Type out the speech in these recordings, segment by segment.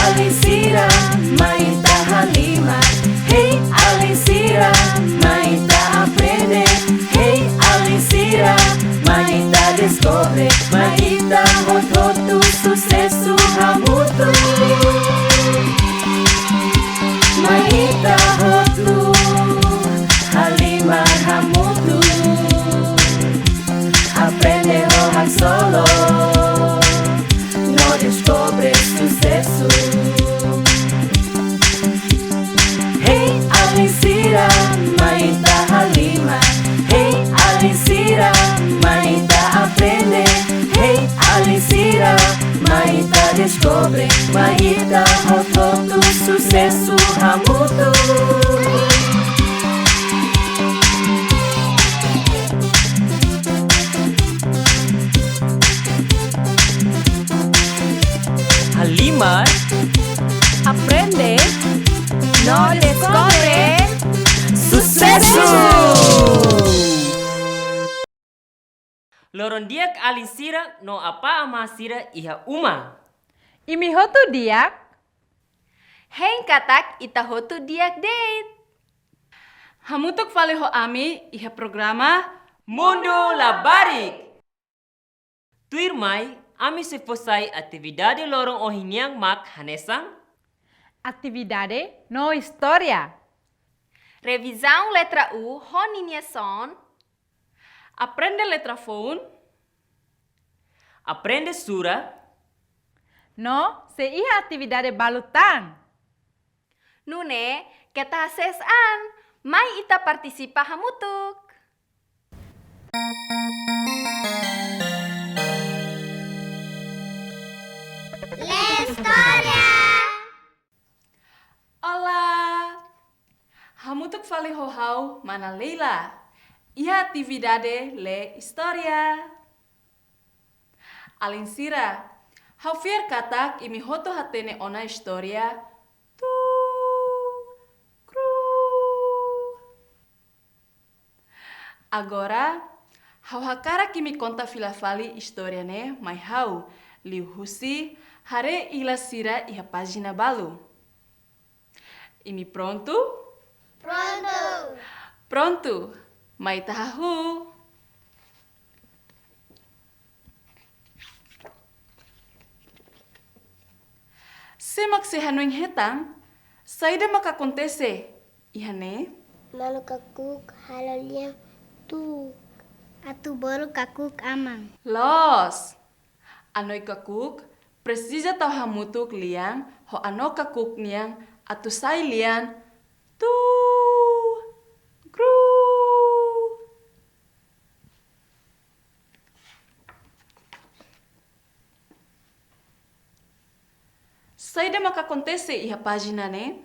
Alisira, Maita Halima. Hey Alisira, Maita aprende. Hey Alisira, Maita descobre. Maita rototo sucesso hamutu. Maita rotu Halima hamutu. Aprende rohan solo. No descobre sucesso. Hey Alisira, Maita Halima. Hey Alisira, Maita aprende. Hey Alisira, Maita descobre. Maita rototo sucesso hamutu. Halima Aprende, no descobre. sucesso. Loron diak Alisira no apa amasira iha uma. Imi hotu diak. Heng katak ita hotu diak date. Hamutuk fale ho ami iha programa Mundo Labarik. Tuir mai, ami se fosai atividade lorong ohiniang mak hanesang. Atividade no história. revisão letra U, ronineson, Aprende letra phone. Aprende sura. No, se iha atividade balutan. nune kita sesan, mai ita partisipa hamutuk. Olá! Hamutuk fale hohau mana Leila. Iha atividade le historia. Alinsira, hau fier katak imi hoto hatene ona historia. Tu, kru. Agora, hau hakara kimi conta filafali historia ne, mai hau liu husi hare ila sira iha página balu. Imi pronto? Pronto! Mai tahu. Semak se hanuing hetang, saida maka acontece. Ihane? Malu kakuk halalian tu. Atu baru kakuk amang. Los! Anoy kakuk, precisa tau hamutuk liang, ho ano kakuk niang, atu sai lian, tu, gru. Saida maka acontece iha página ne?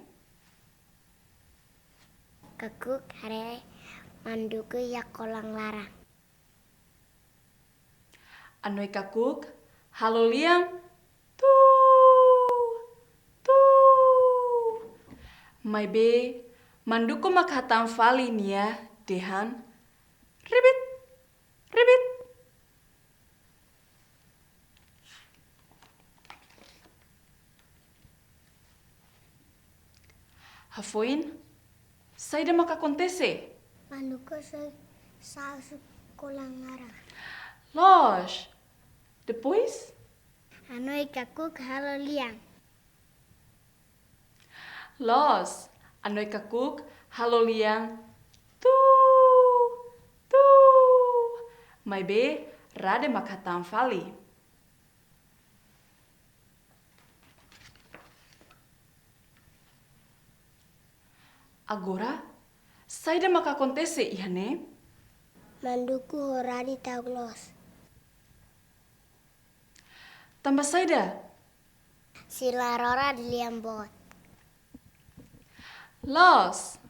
Kakuk hare manduku ya kolang larang. Anoy kakuk, halo liang, tu, tu. Mai be, manduku makhatam fali nia, dehan, ribit, ribit. Hafoin, saida maka acontece? Manduku sa kolang larang. Los, depois? Anoy kakuk halo liang. Los, anoy kakuk, halo liang, tu, tu. Mai be, rade makhatam fali. Agora, saida maka acontece ihane? Manduku horari taglos. Tambah saida? Sila rora liang bot. Los,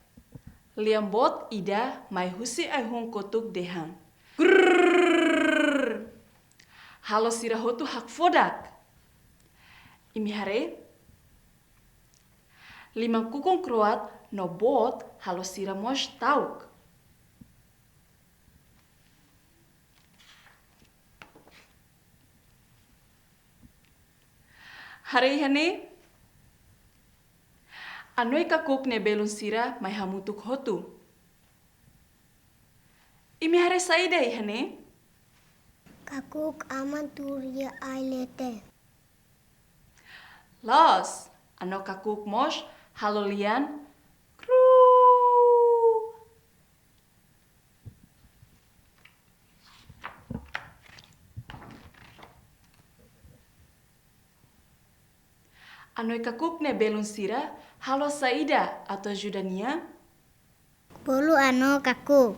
liam bot ida mai husi ai hong kotuk dehan. Grrrr. Halo sirahotu hak fodak. Imi hare? Limang kukong kroat no bot halo sira mos tauk. Hare ihane? Anoi kakuk ne belum sira mai hamutuk hotu. Imi hare saida ihane? Kakuk aman turia ailete. Los, ano kakuk mos halolian kru. Anoi kakuk ne belum sira halo saida atau judania? Bolu ano kakuk.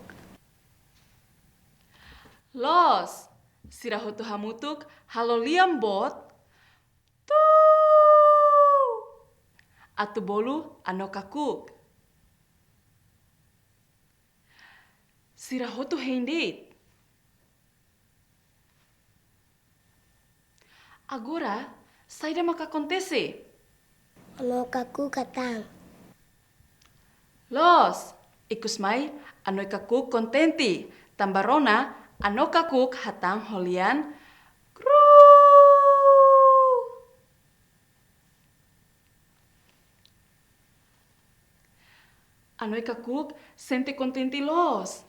Los, sira hotu hamutuk halolian bot. Tu. Atu bolu ano kakuk. Sira hotu hendit. Agora, saida maka acontece. Ano kakuk katang. Los, ikus mai anoi kakuk kontenti. Tambarona ano kakuk hatang holian. Kru. Anoi kakuk sente kontenti los.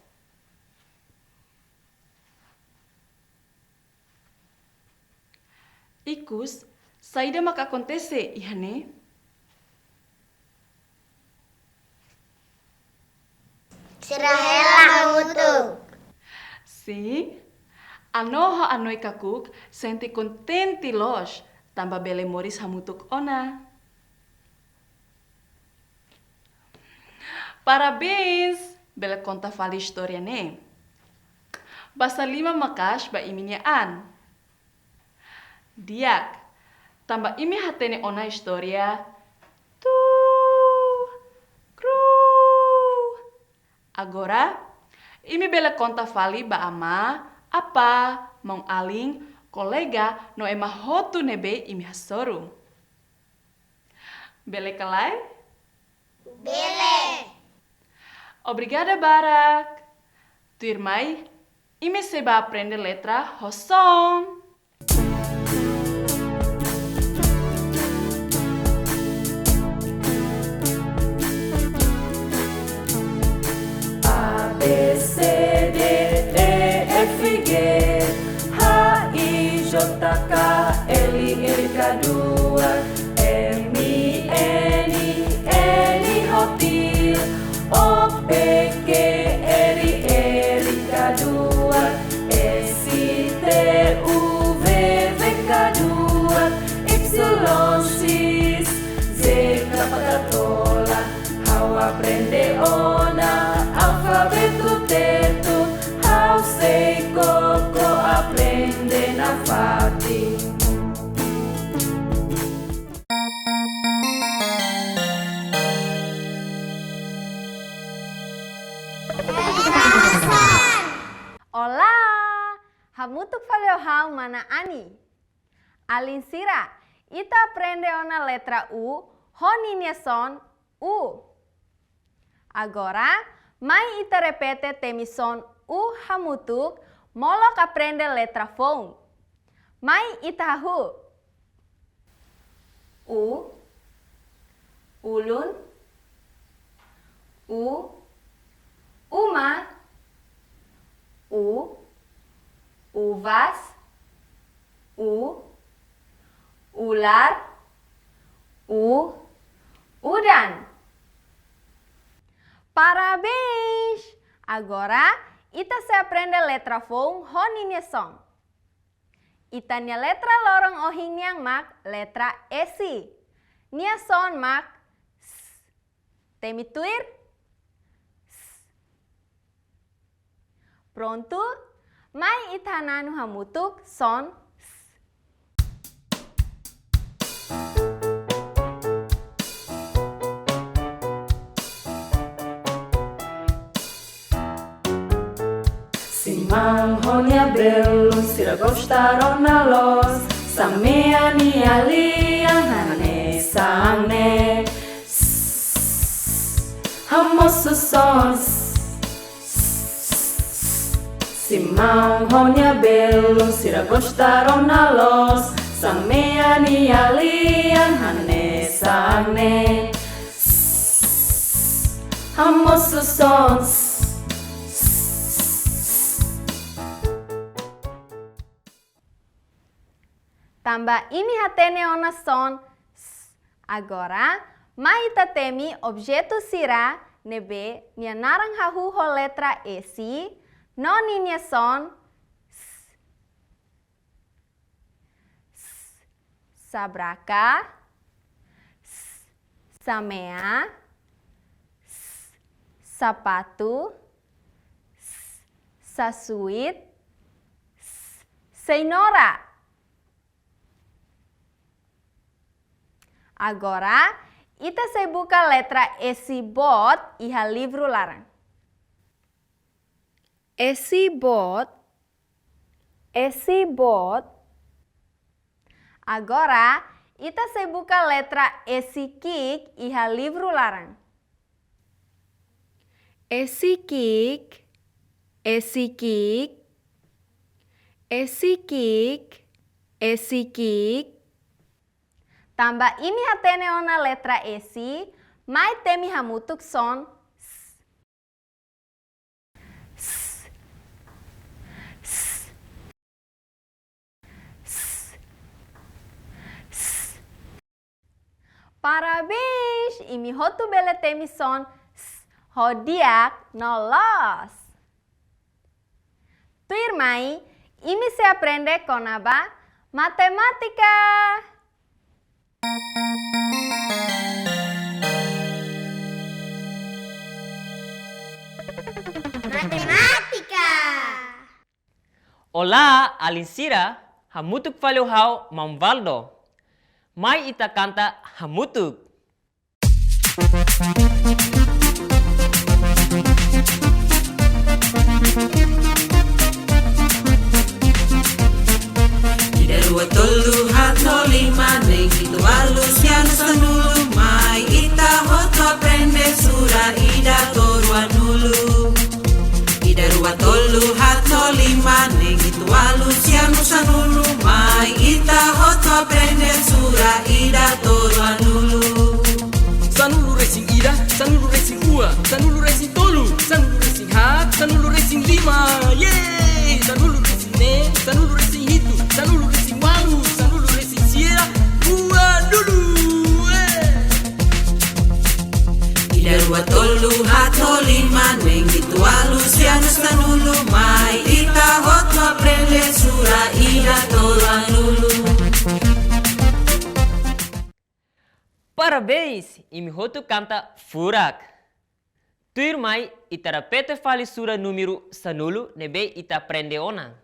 Ikus, saida maka acontece, ihane? Sirahela hamutuk. Sim. Ano anoi kakuk sente kontenti los. Tamba bele moris hamutuk ona. Parabéns! Bela conta fala história, né? Basta 5 makas ba iminyaan. Diak, tamba imi hatene ona história. Tu, kru. Agora, imi bela conta fali ba ama, apa, mong aling, kolega no ema hotu nebe imi hasoru. Bele kalai? Bele. Obrigada, Barak. Tu irmãe, e me seba aprender letra Rossom. A, B, C, D, E, F, G, H, I, J, K, L, M, K, 2, M, I, N, N, O, P, O, P, Q, R, R, K, 2, S, T, U, V, V, K, 2, Y, X, Z, Kapakatola. How aprende ona, alfabeto teto. How sei coco, aprende na fati. Olá! Hamutuk faleu hau mana ani? Alin sira, ita aprende ona letra U, honinha son U. Agora, mai ita repete temi son U hamutuk, molok aprende letra fon. Mai ita hahu. U, ulun, U, uma, U, uvas, U, ular, U, udan. Parabéns! Agora, ita se aprende letra fon honinha som. Ita nia letra lorong ohingyang mak letra esi. Nia son mak s. Temi tuir? S. Pronto? Mai ita nanu hamutuk son s. Simanghonia belum sira gostaron na los. Samea ni alian hane sangne. Hamoso sons. Simanghonia belum sira gostaron na los. Samea ni alian hane sangne. Hamoso son. Tambah imi hatene ona son. Agora, mai tatemi objeto sira nebe nia narang hahu ho letra esi, no ninia son. Sabraka, samea, sapatu, sasuit, senora. Agora, ita se buka letra esi bot iha livro larang. Esi bot. Agora, ita se buka letra esi kik iha livro larang. Esi kik. Tambah imi hatene ona letra esi, mai temi hamutuk son. Parabéns! Imi hotu bele temi son. Hodiak nolos. Tu irmãe, imi se aprende con aba matemática. Matemática. Olá, Alinsira, hamutuk faleu hau Mamvaldo. Mai ita kanta hamutuk. Ida dua tolu hatno lima neng itu alus yang sanulu mai ita hoto aprende sura ida torua nulu. Ida dua tolu hatno lima neng itu alus yang sanulu mai ita hoto aprende sura ida torua nulu. Sanulu racing ida, sanulu racing ua, sanulu racing tolu, sanulu racing hat, sanulu racing lima, yeay! Sanulu racing ne, sanulu racing hitu, sanulu racing walu, sanulu racing sierra, ua dulu, Ida dua tolu hatno lima neng itu alus yang sanulu mai ita hoto aprende sura ida torua nulu. Parabéns! Imi hotu canta furak. Tu irmãe ita repete fale sura número sanulu nebe ita aprende ona.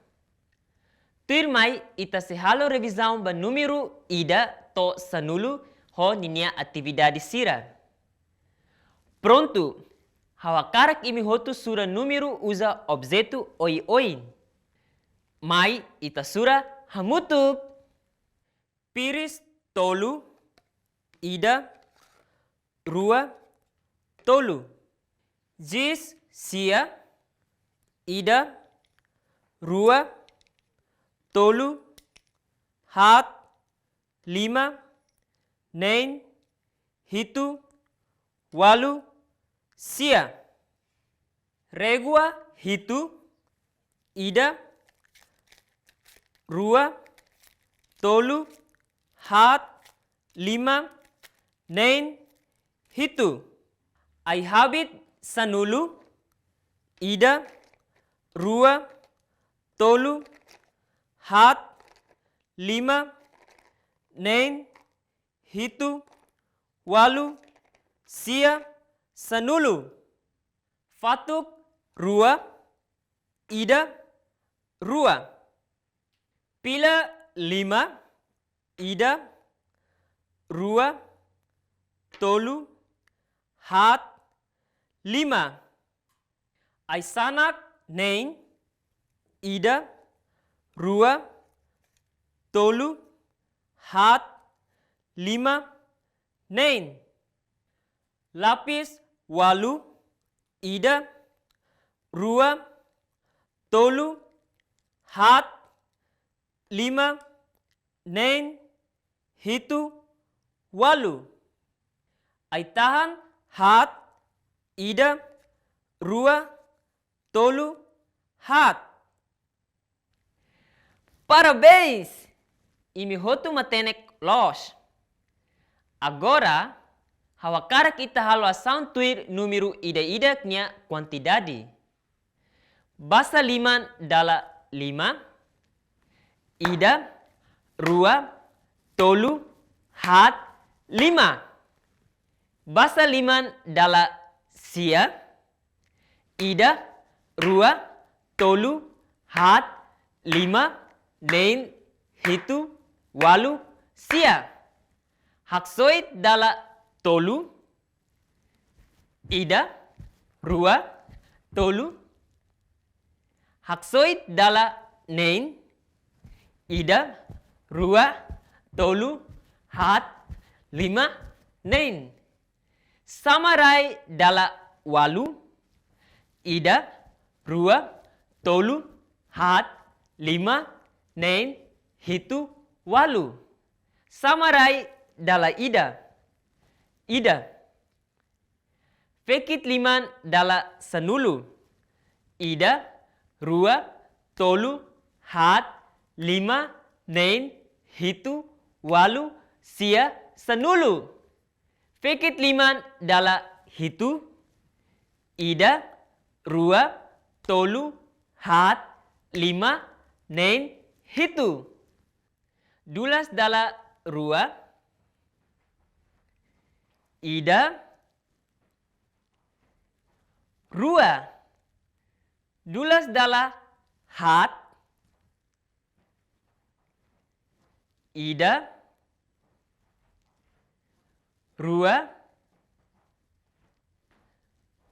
Tu irmãe ita se halo revisão ba número ida to sanulu ho ninia atividade sira. Pronto! Hawakarak imi hotu sura número usa objeto oi. Mai ita sura hamutuk. Piris tolu. Ida, rua, tolu. Jis, sia, ida, rua, tolu, hat, lima, nen, hitu, walu, sia. Regua, hitu, ida, rua, tolu, hat, lima, nen, hitu. Ai habit sanulu, ida, rua, tolu, hat, lima, nen, hitu, walu, sia, sanulu. Fatuk, rua, ida, rua. Pila, lima, ida, rua, tolu, hat, lima. Aisanak, nen, ida, rua, tolu, hat, lima, nen. Lapis, walu, ida, rua, tolu, hat, lima, nen, hitu, walu. Aitahan, hat, ida, rua, tolu, hat. Parabéns! Imi hotu matenek los. Agora, hawakara kita halo asam tuir número ida-idaknya quantidade. Basa liman dala 5, ida, rua, tolu, hat, 5. Basa liman dala sia, ida, rua, tolu, hat, 5, nen, hitu, walu, sia. Haksoit dala tolu, ida, rua, tolu. Haksoit dala nen, ida, rua, tolu, hat, 5, nen. Samarai dala walu, ida, rua, tolu, hat, 5, nen, hitu, walu. Samarai dala ida, ida. Fekit liman dala sanulu, ida, rua, tolu, hat, 5, nen, hitu, walu, sia, sanulu. Fekit liman dala hitu, ida, rua, tolu, hat, 5, nen, hitu. Dulas dala rua, ida, rua. Dulas dala hat, ida, rua,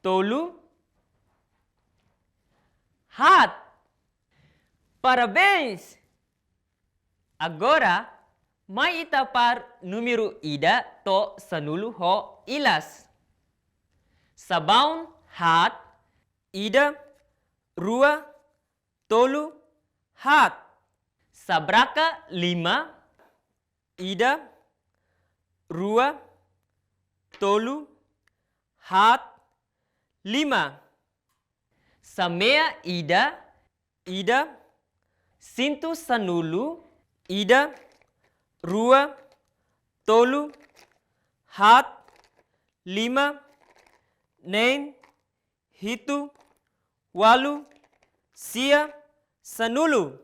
tolu, hat. Parabéns! Agora, mai itapar número ida to sanulu ho ilas. Sabaun hat, ida, rua, tolu, hat. Sabraka 5, ida, rua, tolu, hat, 5. Samea ida, ida, sintu sanulu, ida, rua, tolu, hat, 5, nen, hitu, walu, sia, sanulu.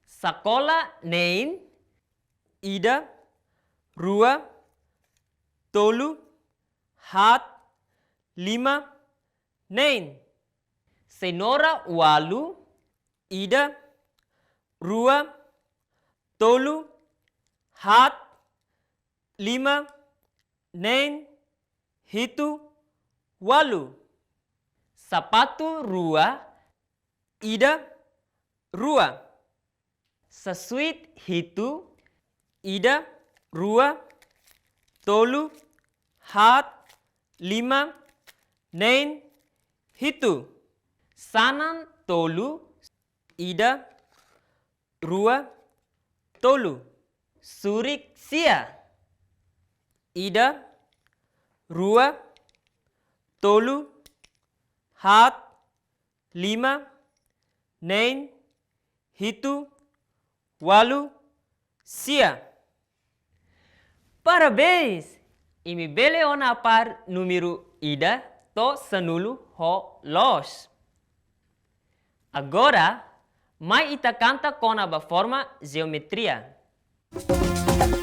Sakola nen, ida, rua, tolu, hat, 5, nen. Senora walu, ida, rua, tolu, hat, 5, nen, hitu, walu. Sapatu rua, ida, rua. Sasuit hitu, ida, rua, tolu, hat, 5, nen, hitu. Sanan tolu, ida, rua, tolu. Surik sia, ida, rua, tolu, hat, 5, nen, hitu, walu, sia. Parabéns! Imi bele ona par número ida to sanulu ho los. Agora, mai ita canta com a forma geometria.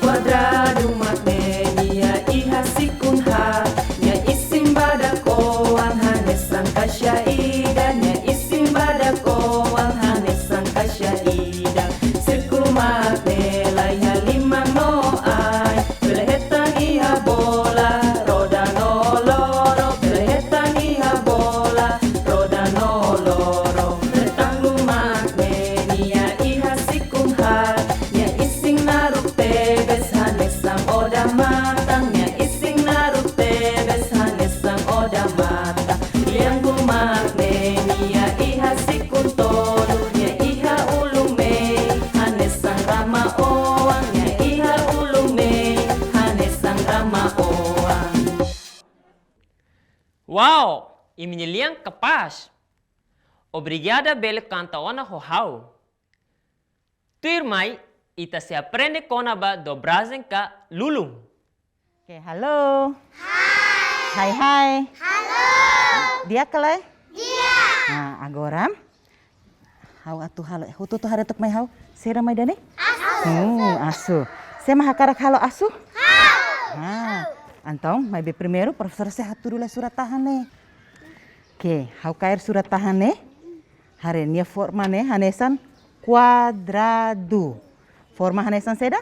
Quadrado magnesia iha sikun ha nya isim badako ang hanesan kasya ida nya isim badako ang hanesan kasya ida sirkul magnela iha 5 no ay belehetan iha bola roda no loro belehetan iha bola roda no loro retanglu magnenia iha sikun ha nya ising narupe beshanesang oda matangnya ising narupe beshanesang oda mata liangku magnenia iha sikun tolunya iha ulume hanesang rama oangnya iha ulume hanesang rama oang. Wow! e minha capaz. Obrigada bele canta ona hohau. Tuir mai, ita se aprende konaba dobrazen ka lulung. Oke, halo. Hai. Hai. Halo. Dia kelai? Dia. Nah, agora. Hau atu halo. Hutu tu haretuk mai hau. Sera mai dane? Asu. Asu. Sema hakarak halo asu? Hau. Então, mai be primeiro professor se haturula surat tahane. Oke, hau kair surat tahane. Hare nia forma ne hanesan quadrado. Forma hanesan seda?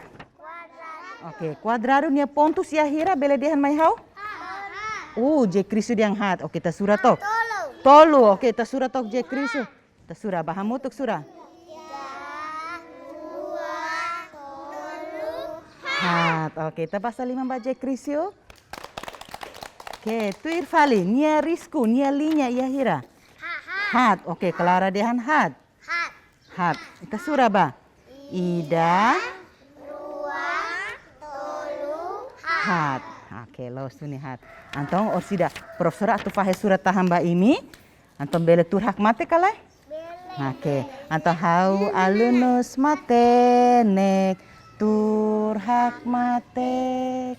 Oke, quadrado nia pontus ya hira bele dehan mai hau? Je krisu diang hat. Oke, ta surat tok. Tolu. Oke, ta surat tok je krisu. Ta surah bahamu tok surah. Hat. Oke, ta pasal 5 ba je krisu. Oke, tuir fali nia risku nia linya ya hira. Hat. Oke, Clara dehan hat. Hat. Ita surah ba? Ida. Hat. Oke, los tu ni hat. Antong orsida profesor atu fahe surat tahamba ini. Antong bele tur hak mate kalai? Oke. Antong hau alunus matenek tur hak mate.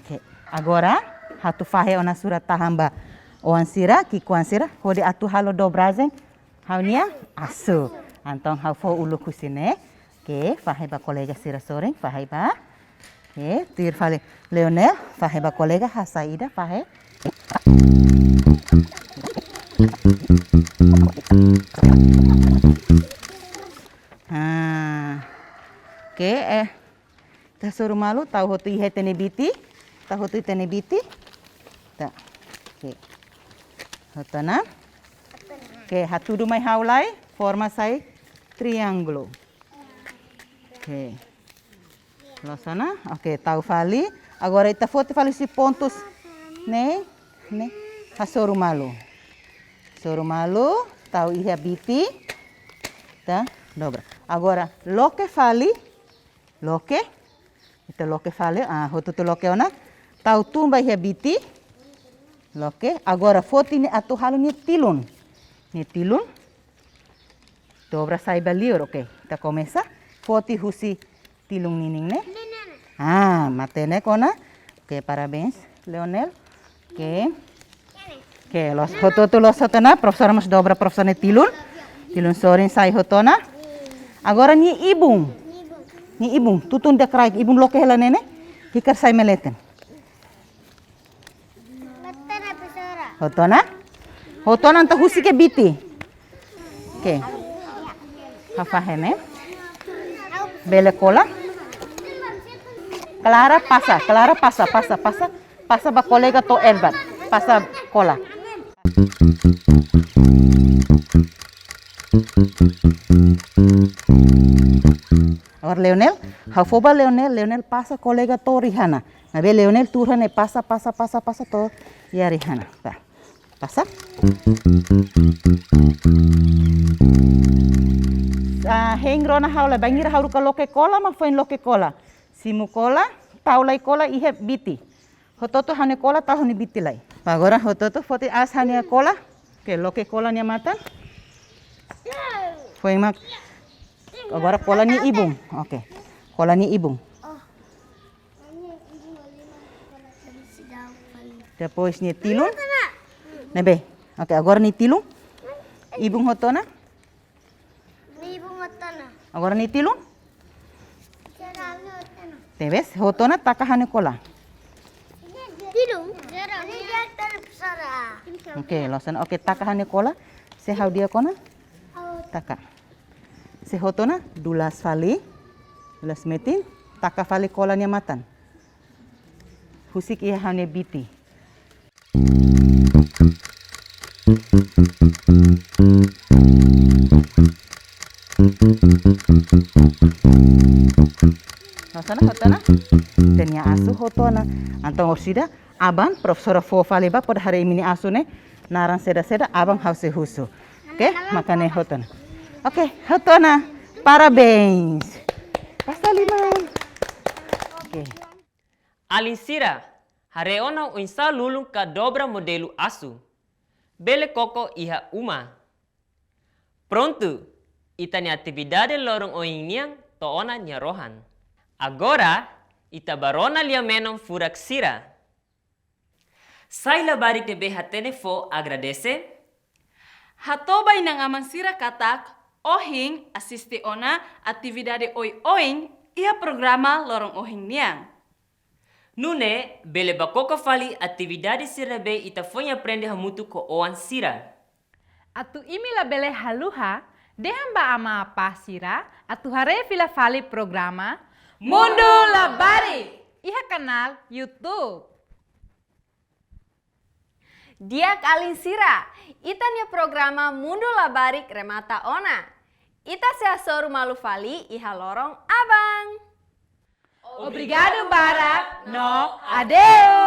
Oke, agora hatu fahe ona surat tahamba. Oan sira, kikuan sira, hode atu halo dobrazen, hau nia asu. Antong hau fo ulu kusine. Oke, fahe ba kolega sira soreng, fahe ba. Oke, tuir fale Leonel, fahe ba kolega Hasaida, fahe. Oke, ta suruh malu, tahu hotu ihe tenebiti, tahu hotu tenebiti. Ta. Oke. Hotana. Oke, hatudu mai haulai, forma sai triângulo. Oke. Losana. Oke, tahu fali. Agora ita foto fali si pontos. Ne. Hasoru malu. Soru malu, tahu iha biti. Tá? Dobra. Agora, loke fali. Loke. Ita loke fali. Hotu tu loke ona. Tahu tumba iha biti. Loke, agora foto ini atu halo ni tilun. Ni tilun. Dobra saiba liur, oke. Kita começa. Foto husi tilung nining ne. Matene kona. Oke, parabéns, Leonel. Oke. Oke, los foto tu los hotona, professor mas dobra professor ne tilun. Tilun sorin sai hotona. Agora ni ibung. Ni ibung, tutun de kraik ibung loke hela nene. Hikar sai meleten. Hotona? Hotona anta husi ke biti. Oke. Hafahene. Bele cola. Clara passa ba colega to Elbat. Passa cola. Agora Leonel, hafoba Leonel passa colega to Rihanna. Nabe Leonel turhan passa to ya Rihanna. Tá. Passa. Hengrona haula bangira hauru ka loke cola ma foi loke cola. Simu cola, taulai cola ihe biti. Hototo hane cola tahu ni biti lai. Agora hototo foti as hane cola. Ke loke cola nya mata. Foi mak. Agora cola ni ibung. Oke. Cola ni ibung. Depois ni tilun. Nebe. Oke, agora ni tilun. Ibung hotona. Agora ni tilun. Tebes hotona takahane cola. Oke, losan oke takahane cola. Se hau dia kona. Taka. Se hotona dulas fali. Dulas metin. Taka fali cola nya matan. Husik ia hane biti. Hotona hotona. Tenia asu hotona. Antong orsida abang profesora fofa leba pada hari ini asu ne naran seda abang hause husu. Oke, makane hotona. Oke, hotona. Parabéns. Pasta lima. Oke. Alinsira, hareona o insa lulung ka dobra modelo asu. bele koko iha uma. Pronto, ita ni atividade lorong oing niang toona nia rohan. Agora, ita barona lia menom furak sira. Sai labarik de behatene fo agradece. Hatobay nang amang sira katak, ohing asiste ona atividade oing ia programa lorong ohing niang. Nune, bele bakoko fali atividade sira be ita foi aprende hamutu ko oan sira. Atu imila bele haluha, dehamba ama pasira, atu hare fila fali programa Mundo Labari, iha kanal YouTube. Dia Alinsira, ita nia programa Mundo Labari remata ona. Ita seasoru malu fali iha lorong abang. Obrigado, Bara. No, adeu.